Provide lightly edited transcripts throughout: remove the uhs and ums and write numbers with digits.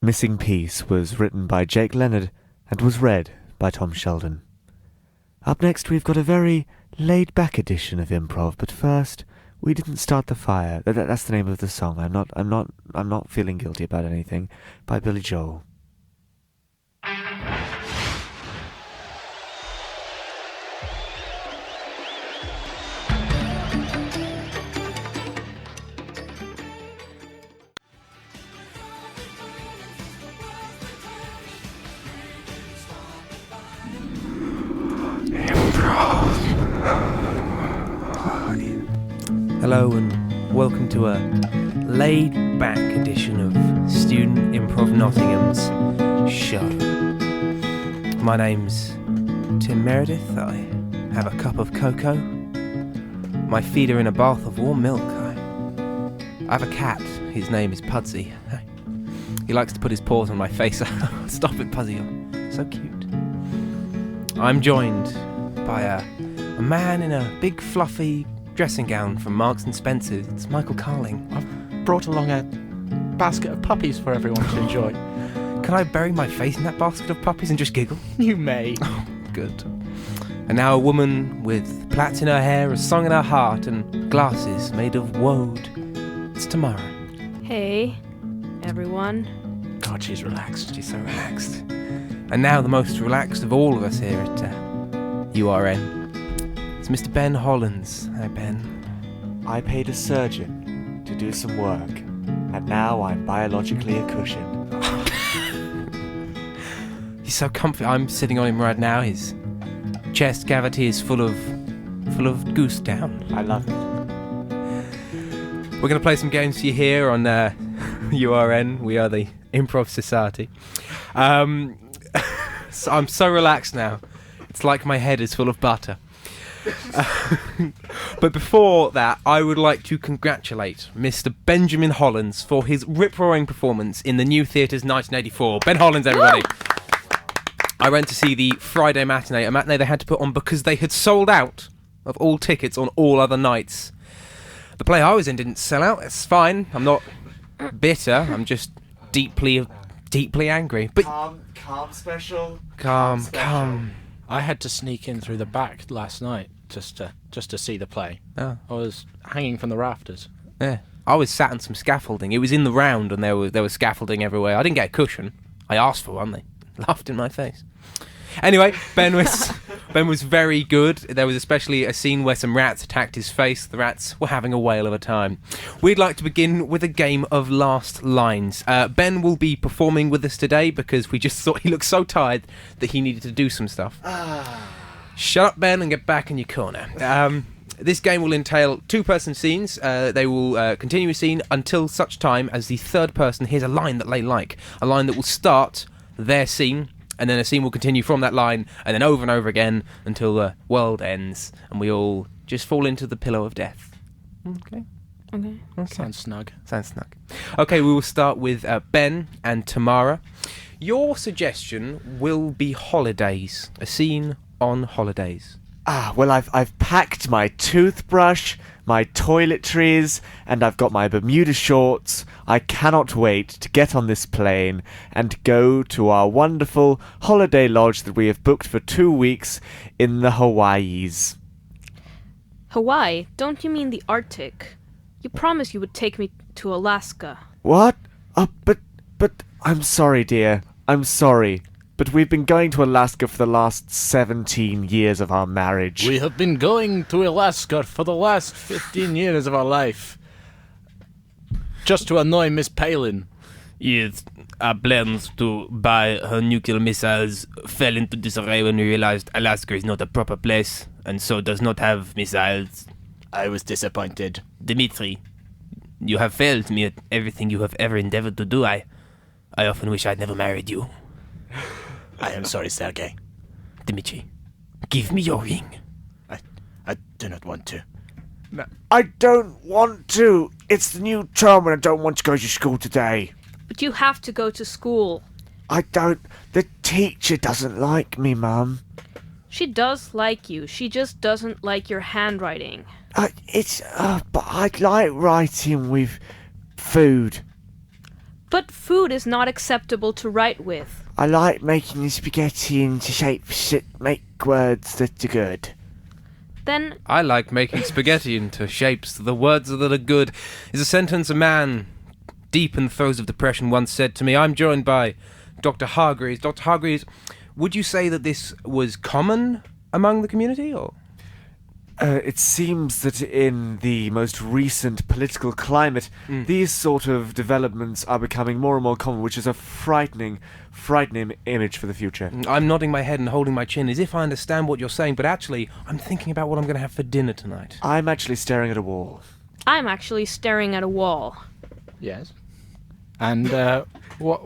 Missing Piece was written by Jake Leonard and was read by Tom Sheldon. Up next, we've got a very laid-back edition of improv, but first, We Didn't Start the Fire. That's the name of the song. I'm not feeling guilty about anything. By Billy Joel. Hello and welcome to a laid-back edition of Student Improv Nottingham's show. My name's Tim Meredith. I have a cup of cocoa. My feet are in a bath of warm milk. I have a cat. His name is Pudsey. He likes to put his paws on my face. Stop it, Pudsey. You're so cute. I'm joined by a man in a big fluffy dressing gown from Marks and Spencer's. It's Michael Carling. I've brought along a basket of puppies for everyone to enjoy. Can I bury my face in that basket of puppies and just giggle? You may. Oh, good. And now a woman with plaits in her hair, a song in her heart, and glasses made of woad. It's Tamara. Hey, everyone. God, she's relaxed. She's so relaxed. And now the most relaxed of all of us here at URN. It's Mr. Ben Hollins. Hi, Ben. I paid a surgeon to do some work, and now I'm biologically a cushion. He's so comfy. I'm sitting on him right now. His chest cavity is full of goose down. I love it. We're going to play some games for you here on URN. We are the Improv Society. So I'm so relaxed now. It's like my head is full of butter. But before that, I would like to congratulate Mr. Benjamin Hollins for his rip-roaring performance in the New Theatre's 1984. Ben Hollins, everybody! I went to see the Friday matinee, a matinee they had to put on because they had sold out of all tickets on all other nights. The play I was in didn't sell out. It's fine. I'm not bitter. I'm just deeply angry. But Calm special. Calm. I had to sneak in through the back last night just to see the play. Oh. I was hanging from the rafters. Yeah. I was sat on some scaffolding. It was in the round and there was scaffolding everywhere. I didn't get a cushion. I asked for one. They laughed in my face. Anyway, Ben was very good. There was especially a scene where some rats attacked his face. The rats were having a whale of a time. We'd like to begin with a game of last lines. Ben will be performing with us today because we just thought he looked so tired that he needed to do some stuff. Shut up, Ben, and get back in your corner. This game will entail two-person scenes. They will continue a scene until such time as the third person hears a line that they like. A line that will start their scene, and then a scene will continue from that line, and then over and over again until the world ends, and we all just fall into the pillow of death. Okay. Sounds snug. Okay, we will start with Ben and Tamara. Your suggestion will be holidays. A scene on holidays. Well, I've packed my toothbrush, my toiletries, and I've got my Bermuda shorts. I cannot wait to get on this plane and go to our wonderful holiday lodge that we have booked for 2 weeks in the Hawaiis. Hawaii? Don't you mean the Arctic? You promised you would take me to Alaska. What? But I'm sorry, dear. I'm sorry. But we've been going to Alaska for the last 17 years of our marriage. We have been going to Alaska for the last 15 years of our life. Just to annoy Miss Palin. Yes, our plans to buy her nuclear missiles fell into disarray when we realized Alaska is not a proper place, and so does not have missiles. I was disappointed. Dmitri, you have failed me at everything you have ever endeavored to do. I often wish I'd never married you. I am sorry, Sergei. Dmitri, give me your ring. I do not want to. No, I don't want to. It's the new term and I don't want to go to school today. But you have to go to school. I don't. The teacher doesn't like me, Mum. She does like you. She just doesn't like your handwriting. But I like writing with food. But food is not acceptable to write with. I like making spaghetti into shapes that make words that are good. Then I like making spaghetti into shapes the words that are good is a sentence a man deep in the throes of depression once said to me. I'm joined by Dr. Hargreaves. Dr. Hargreaves, would you say that this was common among the community, or? It seems that in the most recent political climate, these sort of developments are becoming more and more common, which is a frightening image for the future. I'm nodding my head and holding my chin as if I understand what you're saying, but actually, I'm thinking about what I'm going to have for dinner tonight. I'm actually staring at a wall. I'm actually staring at a wall. Yes. And what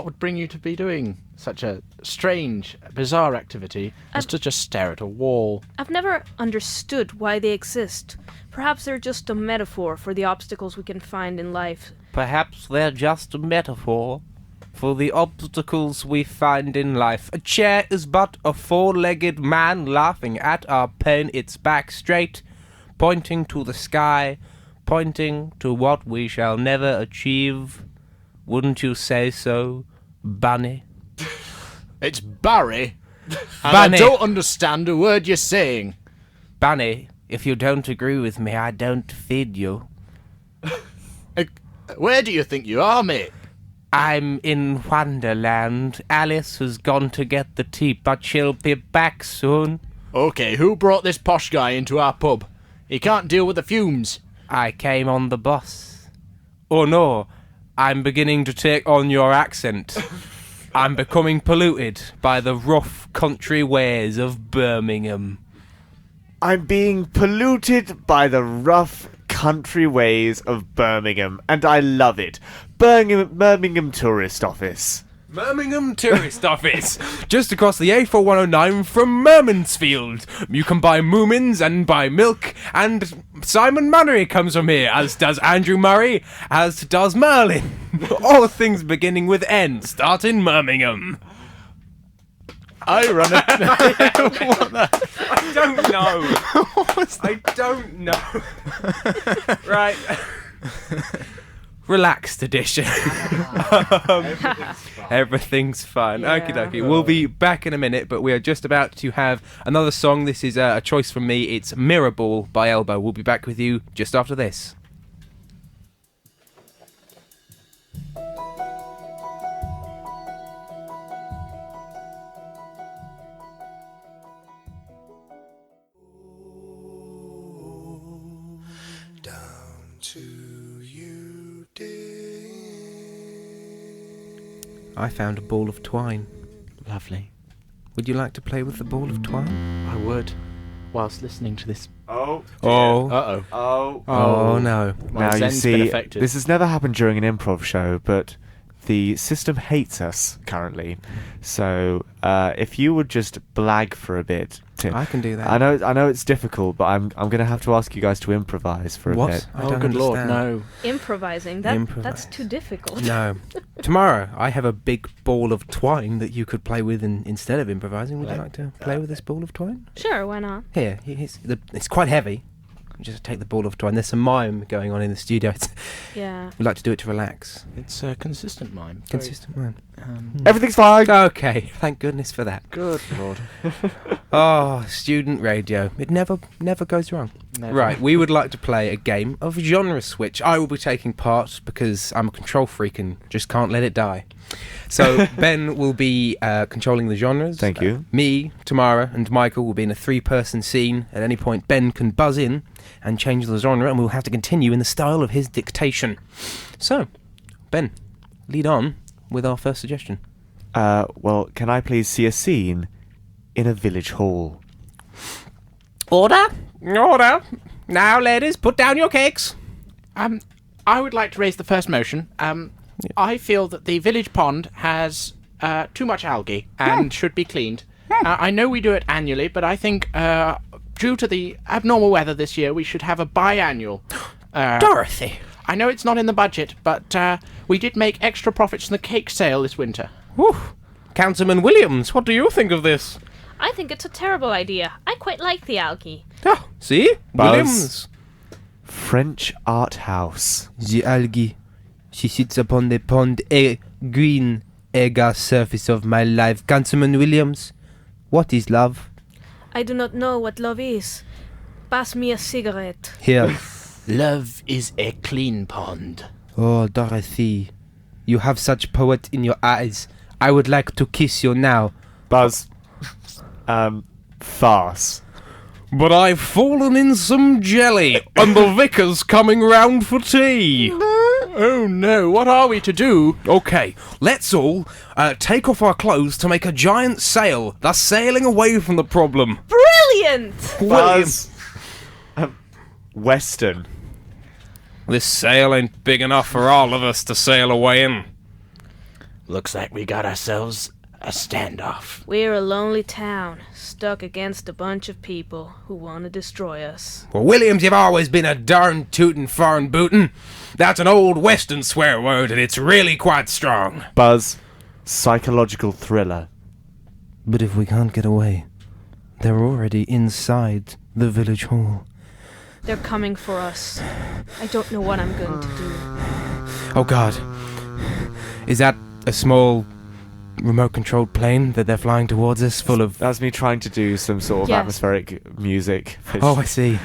would bring you to be doing such a strange, bizarre activity as to just stare at a wall? I've never understood why they exist. Perhaps they're just a metaphor for the obstacles we can find in life. Perhaps they're just a metaphor for the obstacles we find in life. A chair is but a four-legged man laughing at our pain, its back straight, pointing to the sky, pointing to what we shall never achieve. Wouldn't you say so, Bunny? It's Barry. And Bunny. I don't understand a word you're saying. Bunny, if you don't agree with me, I don't feed you. Where do you think you are, mate? I'm in Wonderland. Alice has gone to get the tea, but she'll be back soon. Okay, who brought this posh guy into our pub? He can't deal with the fumes. I came on the bus. Oh no, I'm beginning to take on your accent. I'm becoming polluted by the rough country ways of Birmingham. I'm being polluted by the rough country ways of Birmingham, and I love it. Birmingham Tourist Office. Birmingham Tourist Office, just across the A4109 from Mermansfield. You can buy Moomins and buy milk, and Simon Mannery comes from here, as does Andrew Murray, as does Merlin. All things beginning with N, start in Birmingham. I run it. I don't know. I don't know. Right. Relaxed edition. Everything's fine. Okie dokie. We'll be back in a minute, but we are just about to have another song. This is a choice from me. It's Mirrorball by Elbow. We'll be back with you just after this. I found a ball of twine. Lovely. Would you like to play with the ball of twine? I would, whilst listening to this. Oh. Oh. Uh-oh. Oh. Oh no. My Now you zen's been see, affected. this has never happened during an improv show, but the system hates us currently. So if you would just blag for a bit, Tim. I can do that. I know it's difficult, but I'm going to have to ask you guys to improvise for a What? bit. I Oh, don't good lord, understand. no. Improvising. That's too difficult. No. Tomorrow, I have a big ball of twine that you could play with instead of improvising. Would you like to play with this ball of twine? Sure, why not? Here, it's quite heavy. Just take the ball of twine. There's some mime going on in the studio. Yeah. We like to do it to relax. It's a consistent mime. Consistent mime. Everything's fine. Okay, thank goodness for that. Good lord. Oh, student radio. It never goes wrong. Never. Right, we would like to play a game of genre switch. I will be taking part because I'm a control freak and just can't let it die. So Ben will be controlling the genres. Thank you. Me, Tamara, and Michael will be in a 3-person scene. At any point, Ben can buzz in and change the genre, and we'll have to continue in the style of his dictation. So, Ben, lead on with our first suggestion. Well, can I please see a scene in a village hall? Order! Order! Now, ladies, put down your cakes. I would like to raise the first motion. I feel that the village pond has too much algae and should be cleaned. I know we do it annually, but I think due to the abnormal weather this year, we should have a biannual. Dorothy! I know it's not in the budget, but we did make extra profits from the cake sale this winter. Whew. Councilman Williams, what do you think of this? I think it's a terrible idea. I quite like the algae. Oh, see? Buzz. Williams. French art house. The algae. She sits upon the pond green agar surface of my life. Councilman Williams, what is love? I do not know what love is. Pass me a cigarette. Here. Love is a clean pond. Oh, Dorothy, you have such poet in your eyes. I would like to kiss you now. Buzz. Farce. But I've fallen in some jelly, and the vicar's coming round for tea. Oh no, what are we to do? Okay, let's all take off our clothes to make a giant sail, thus sailing away from the problem. Brilliant! Buzz. Western. This sail ain't big enough for all of us to sail away in. Looks like we got ourselves a standoff. We're a lonely town, stuck against a bunch of people who want to destroy us. Well, Williams, you've always been a darn tootin' foreign bootin'. That's an old western swear word, and it's really quite strong. Buzz. Psychological thriller. But if we can't get away, they're already inside the village hall. They're coming for us. I don't know what I'm going to do. Oh God. Is that a small remote-controlled plane that they're flying towards us, full of... That's me trying to do some sort of Yes. atmospheric music. Oh, I see.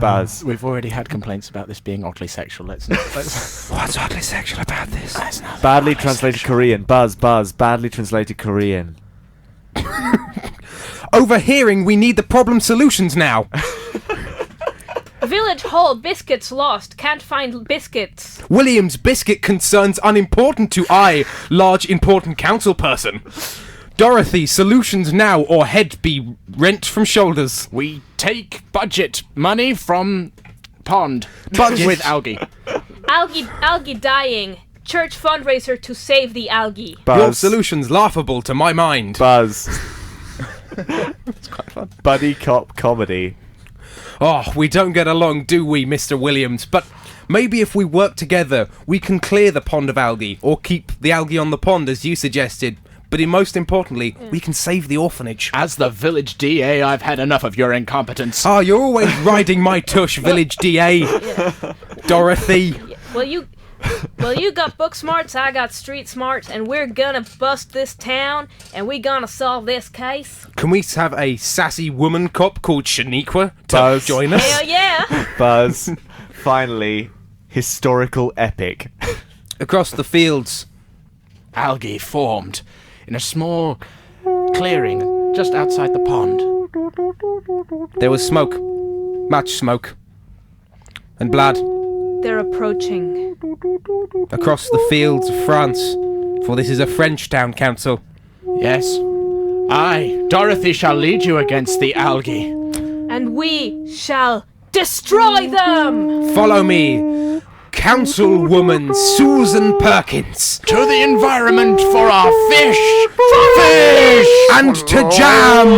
Buzz. We've already had complaints about this being oddly sexual. Let's What's oddly sexual about this? Badly translated Korean. Buzz. Badly translated Korean. Overhearing, we need the problem solutions now. Village hall, biscuits lost. Can't find biscuits. William's biscuit concerns unimportant to I, large important council person. Dorothy, solutions now or head be rent from shoulders. We take budget money from pond. Budget? With algae. Algae dying. Church fundraiser to save the algae. Your Buzz. solution's laughable to my mind. Buzz. It's quite fun. Buddy cop comedy. Oh, we don't get along, do we, Mr. Williams? But maybe if we work together, we can clear the pond of algae, or keep the algae on the pond, as you suggested. But most importantly, we can save the orphanage. As the village DA, I've had enough of your incompetence. Oh, you're always riding my tush, village DA. Dorothy. Well, you got book smarts, I got street smarts, and we're gonna bust this town, and we gonna solve this case. Can we have a sassy woman cop called Shaniqua to Buzz. join us? Hell yeah! Buzz. Finally. Historical epic. Across the fields. Algae formed in a small clearing just outside the pond. There was smoke. Much smoke. And blood. They're approaching. Across the fields of France. For this is a French town council. Yes. I, Dorothy, shall lead you against the algae. And we shall destroy them! Follow me. Councilwoman Susan Perkins. To the environment for our fish! Fish! And to jam!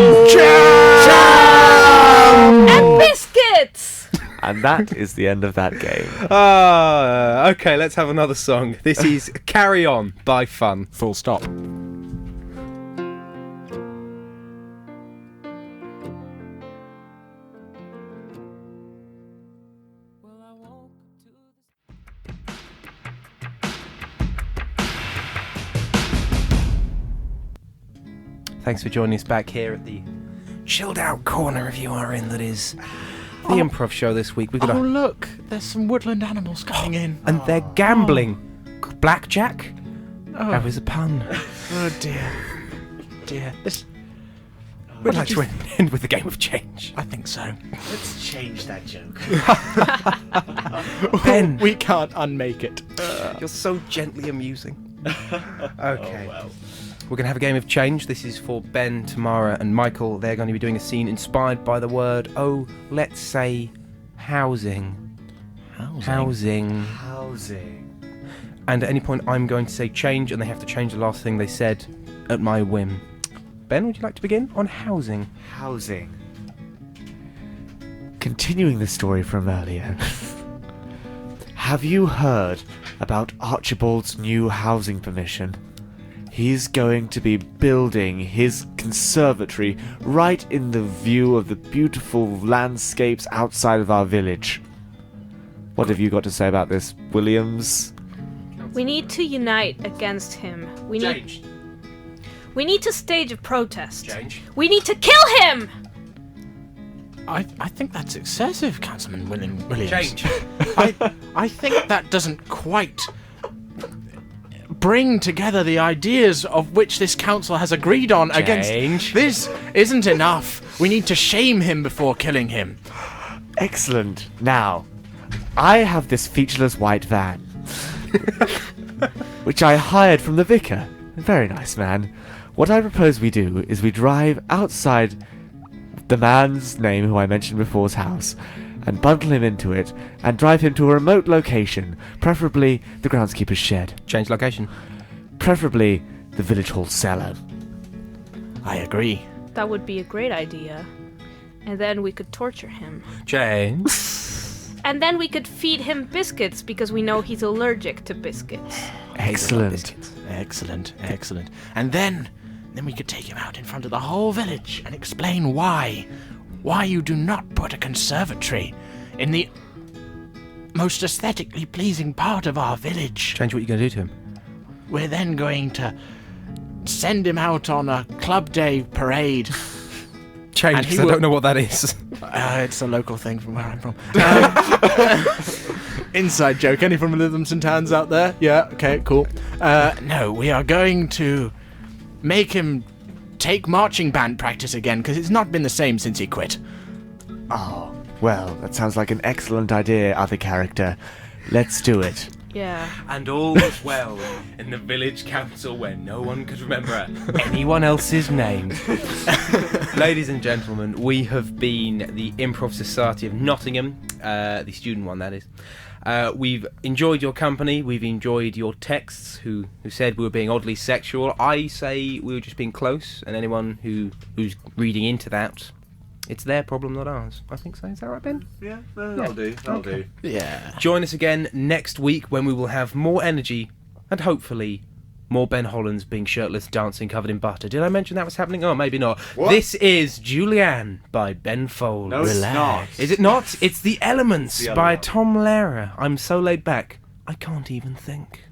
Jam! And biscuits! And that is the end of that game. Okay, let's have another song. This is Carry On by Fun. Full stop. Thanks for joining us back here at the chilled out corner of you are in that is the improv show this week. We've got Oh, look, there's some woodland animals coming in. and they're gambling. Blackjack? Oh, That was a pun. oh dear. Dear. This. We'd like to end with a game of change. I think so. Let's change that joke. Ben, We can't unmake it. you're so gently amusing. Okay. Oh, well. We're going to have a game of change. This is for Ben, Tamara, and Michael. They're going to be doing a scene inspired by the word, let's say, housing. Housing. And at any point, I'm going to say change, and they have to change the last thing they said at my whim. Ben, would you like to begin on housing? Housing. Continuing the story from earlier. Have you heard about Archibald's new housing permission? He's going to be building his conservatory right in the view of the beautiful landscapes outside of our village. What have you got to say about this, Williams? We need to unite against him. We need to stage a protest. Change. We need to kill him! I think that's excessive, Councilman Williams. Change. I think that doesn't quite bring together the ideas of which this council has agreed on against. This isn't enough. We need to shame him before killing him. Excellent. Now, I have this featureless white van, which I hired from the vicar. Very nice man. What I propose we do is we drive outside the man's name who I mentioned before's house and bundle him into it and drive him to a remote location, preferably the groundskeeper's shed. Change location. Preferably the village hall cellar. I agree. That would be a great idea. And then we could torture him. Change. And then we could feed him biscuits because we know he's allergic to biscuits. Excellent. Excellent. And then we could take him out in front of the whole village and explain why you do not put a conservatory in the most aesthetically pleasing part of our village. Change what you're going to do to him. We're then going to send him out on a club day parade. Change, And he because I will- don't know what that is. It's a local thing from where I'm from. Inside joke. Any from Lytham Towns out there? Yeah, okay, cool. No, we are going to make him take marching band practice again, because it's not been the same since he quit. Oh, well, that sounds like an excellent idea, other character. Let's do it. Yeah. And all was well in the village council where no one could remember anyone else's name. Ladies and gentlemen, we have been the Improv Society of Nottingham, the student one, that is. We've enjoyed your company. We've enjoyed your texts who said we were being oddly sexual. I say we were just being close, and anyone who's reading into that, it's their problem, not ours. I think so. Is that right, Ben? Yeah, that'll do. That'll do. Yeah. Join us again next week when we will have more energy and hopefully more Ben Hollands being shirtless, dancing, covered in butter. Did I mention that was happening? Oh, maybe not. What? This is Julianne by Ben Folds. No, it's not. Is it not? It's The Elements The other by one. Tom Lehrer. I'm so laid back, I can't even think.